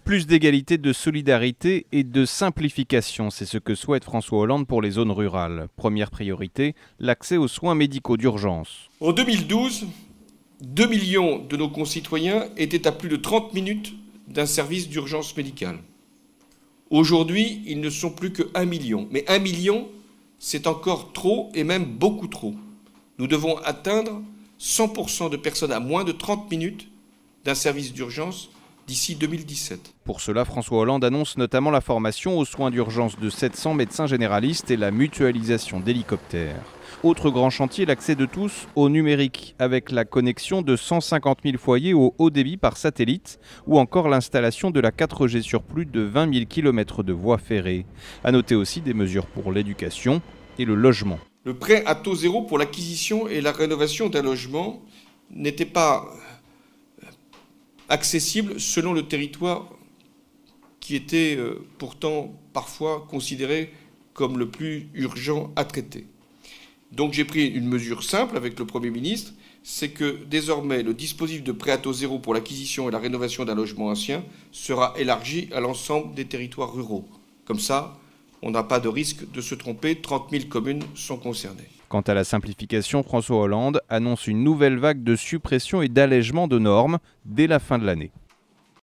Plus d'égalité, de solidarité et de simplification, c'est ce que souhaite François Hollande pour les zones rurales. Première priorité, l'accès aux soins médicaux d'urgence. En 2012, 2 millions de nos concitoyens étaient à plus de 30 minutes d'un service d'urgence médicale. Aujourd'hui, ils ne sont plus que 1 million. Mais 1 million, c'est encore trop et même beaucoup trop. Nous devons atteindre 100% de personnes à moins de 30 minutes d'un service d'urgence d'ici 2017. Pour cela, François Hollande annonce notamment la formation aux soins d'urgence de 700 médecins généralistes et la mutualisation d'hélicoptères. Autre grand chantier, l'accès de tous au numérique, avec la connexion de 150 000 foyers au haut débit par satellite, ou encore l'installation de la 4G sur plus de 20 000 km de voies ferrées. À noter aussi des mesures pour l'éducation et le logement. Le prêt à taux zéro pour l'acquisition et la rénovation d'un logement n'était pas accessible selon le territoire qui était pourtant parfois considéré comme le plus urgent à traiter. Donc j'ai pris une mesure simple avec le Premier ministre, c'est que désormais le dispositif de prêt à taux zéro pour l'acquisition et la rénovation d'un logement ancien sera élargi à l'ensemble des territoires ruraux. Comme ça, on n'a pas de risque de se tromper, 30 000 communes sont concernées. Quant à la simplification, François Hollande annonce une nouvelle vague de suppression et d'allègement de normes dès la fin de l'année.